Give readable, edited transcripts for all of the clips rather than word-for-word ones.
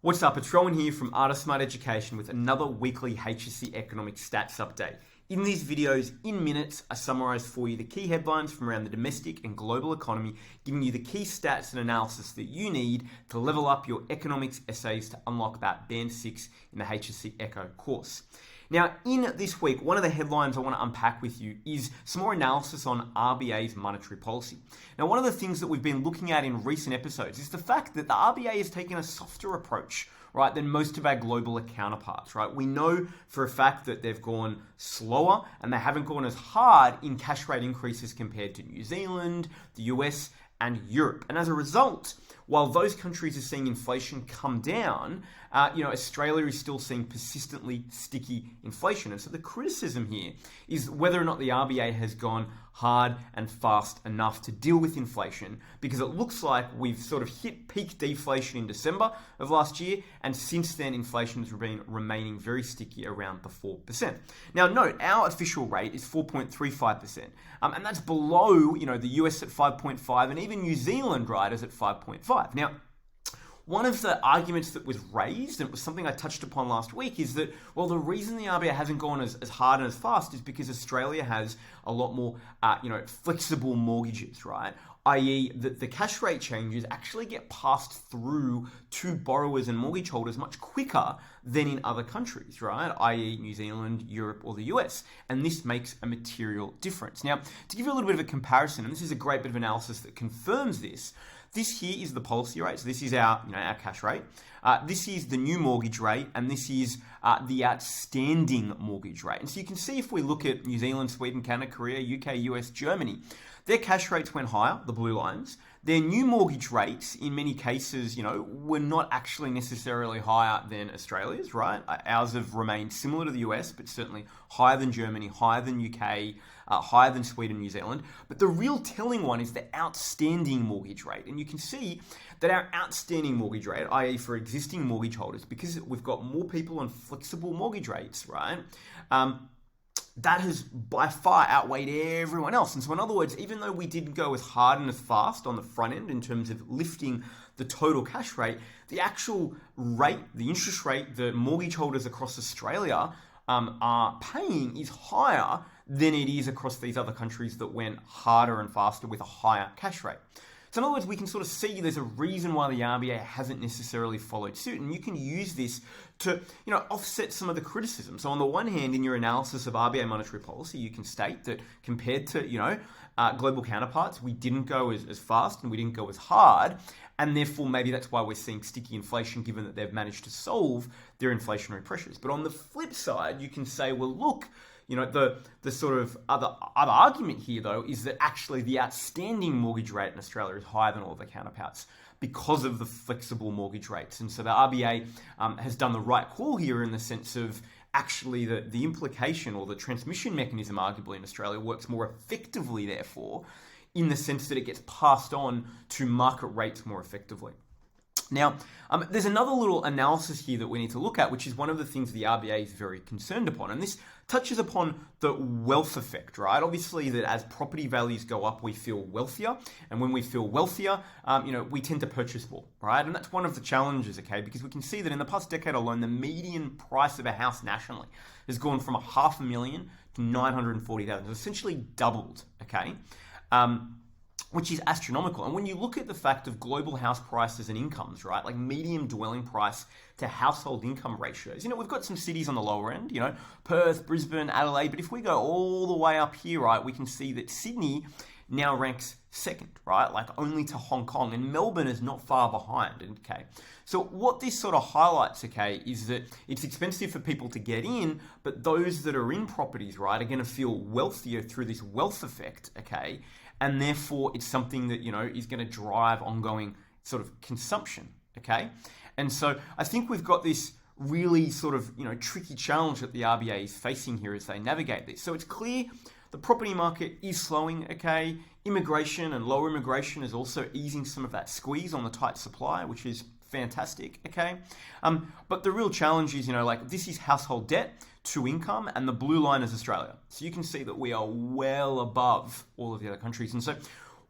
What's up? It's Rowan here from Art of Smart Education with another weekly HSC Economics stats update. In these videos, in minutes, I summarise for you the key headlines from around the domestic and global economy, giving you the key stats and analysis that you need to level up your economics essays to unlock that Band 6 in the HSC Eco course. Now, in this week, one of the headlines I want to unpack with you is some more analysis on RBA's monetary policy. Now, one of the things that we've been looking at in recent episodes is the fact that the RBA has taken a softer approach, right, than most of our global counterparts, right? We know for a fact that they've gone slower and they haven't gone as hard in cash rate increases compared to New Zealand, the US, and Europe. And as a result, while those countries are seeing inflation come down, Australia is still seeing persistently sticky inflation. And so the criticism here is whether or not the RBA has gone hard and fast enough to deal with inflation, because it looks like we've sort of hit peak deflation in December of last year, and since then inflation has been remaining very sticky around the 4%. Now note, our official rate is 4.35%, and that's below the US at 5.5 and even New Zealand, right, is at 5.5. Now, one of the arguments that was raised, and it was something I touched upon last week, is that, well, the reason the RBA hasn't gone as hard and as fast is because Australia has a lot more, flexible mortgages, right? i.e. that the cash rate changes actually get passed through to borrowers and mortgage holders much quicker than in other countries, right? i.e. New Zealand, Europe, or the US. And this makes a material difference. Now, to give you a little bit of a comparison, and this is a great bit of analysis that confirms this, this here is the policy rate. So this is our cash rate. This is the new mortgage rate, and this is the outstanding mortgage rate. And so you can see if we look at New Zealand, Sweden, Canada, Korea, UK, US, Germany, their cash rates went higher, the blue lines. Their new mortgage rates, in many cases, were not actually necessarily higher than Australia's, right? Ours have remained similar to the US, but certainly higher than Germany, higher than UK, higher than Sweden, New Zealand. But the real telling one is the outstanding mortgage rate. And you can see that our outstanding mortgage rate, i.e. for existing mortgage holders, because we've got more people on flexible mortgage rates, right? That has by far outweighed everyone else. And so in other words, even though we didn't go as hard and as fast on the front end in terms of lifting the total cash rate, the actual rate, the interest rate that mortgage holders across Australia are paying is higher than it is across these other countries that went harder and faster with a higher cash rate. So in other words, we can sort of see there's a reason why the RBA hasn't necessarily followed suit, and you can use this to, offset some of the criticism. So on the one hand, in your analysis of RBA monetary policy, you can state that compared to, global counterparts, we didn't go as fast and we didn't go as hard, and therefore maybe that's why we're seeing sticky inflation, given that they've managed to solve their inflationary pressures. But on the flip side, you can say, well, look, the sort of other argument here, though, is that actually the outstanding mortgage rate in Australia is higher than all of the counterparts because of the flexible mortgage rates. And so the RBA has done the right call here in the sense of actually the implication or the transmission mechanism, arguably, in Australia works more effectively, therefore, in the sense that it gets passed on to market rates more effectively. Now, there's another little analysis here that we need to look at, which is one of the things the RBA is very concerned upon. And this touches upon the wealth effect, right? Obviously, that as property values go up, we feel wealthier. And when we feel wealthier, we tend to purchase more, right? And that's one of the challenges, okay? Because we can see that in the past decade alone, the median price of a house nationally has gone from $500,000 to $940,000. It's essentially doubled, okay? Which is astronomical. And when you look at the fact of global house prices and incomes, right, like median dwelling price to household income ratios, we've got some cities on the lower end, Perth, Brisbane, Adelaide, but if we go all the way up here, right, we can see that Sydney now ranks second, right, like only to Hong Kong, and Melbourne is not far behind, okay? So what this sort of highlights, okay, is that it's expensive for people to get in, but those that are in properties, right, are going to feel wealthier through this wealth effect, okay? And therefore, it's something that, is going to drive ongoing sort of consumption, okay? And so I think we've got this really sort of, tricky challenge that the RBA is facing here as they navigate this. So it's clear the property market is slowing, okay? Immigration and lower immigration is also easing some of that squeeze on the tight supply, which is fantastic, okay? But the real challenge is, this is household debt to income, and the blue line is Australia. So you can see that we are well above all of the other countries. And so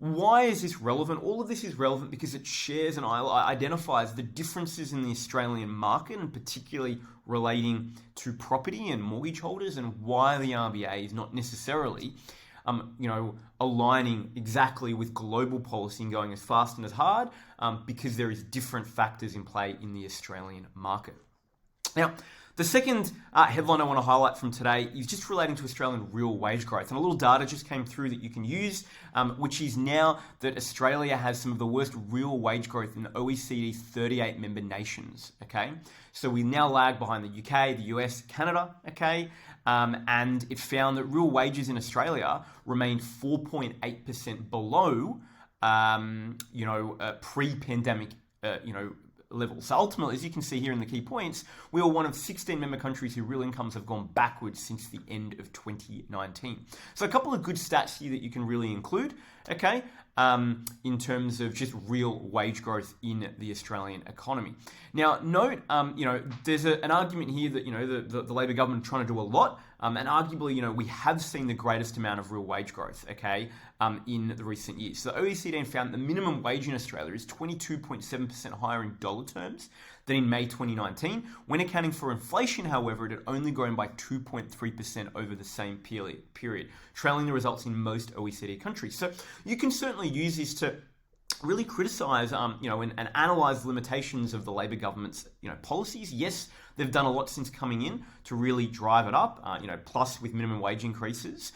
why is this relevant? All of this is relevant because it shares and identifies the differences in the Australian market, and particularly relating to property and mortgage holders, and why the RBA is not necessarily aligning exactly with global policy and going as fast and as hard, because there is different factors in play in the Australian market. Now, the second headline I want to highlight from today is just relating to Australian real wage growth. And a little data just came through that you can use, which is now that Australia has some of the worst real wage growth in the OECD's 38 member nations, okay? So we now lag behind the UK, the US, Canada, okay? And it found that real wages in Australia remained 4.8% below, pre-pandemic, levels. So ultimately, as you can see here in the key points, we are one of 16 member countries whose real incomes have gone backwards since the end of 2019. So a couple of good stats here that you can really include, okay, in terms of just real wage growth in the Australian economy. Now, note, there's an argument here that, the Labor government are trying to do a lot, and arguably, we have seen the greatest amount of real wage growth, okay, in the recent years. So the OECD found the minimum wage in Australia is 22.7% higher in dollar terms than in May 2019. When accounting for inflation, however, it had only grown by 2.3% over the same period, trailing the results in most OECD countries. So you can certainly use this to really criticize, and analyze the limitations of the Labor government's, policies. Yes, they've done a lot since coming in to really drive it up, plus with minimum wage increases.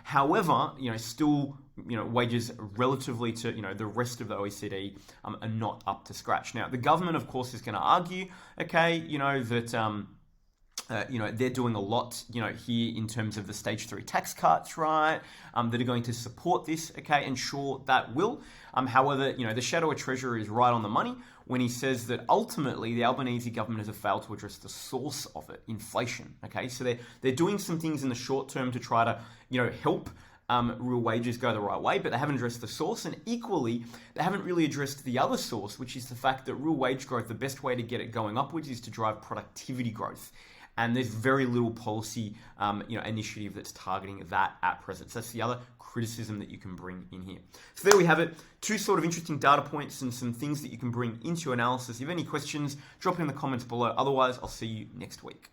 However, still, wages relatively to, the rest of the OECD are not up to scratch. Now, the government, of course, is going to argue, okay, that they're doing a lot, here in terms of the stage 3 tax cuts, right, that are going to support this, okay, and sure, that will. However, the shadow treasurer is right on the money when he says that ultimately the Albanese government has failed to address the source of it, inflation, okay? So they're doing some things in the short term to try to, help real wages go the right way, but they haven't addressed the source, and equally, they haven't really addressed the other source, which is the fact that real wage growth, the best way to get it going upwards is to drive productivity growth. And there's very little policy, initiative that's targeting that at present. So that's the other criticism that you can bring in here. So there we have it. Two sort of interesting data points and some things that you can bring into your analysis. If you have any questions, drop it in the comments below. Otherwise, I'll see you next week.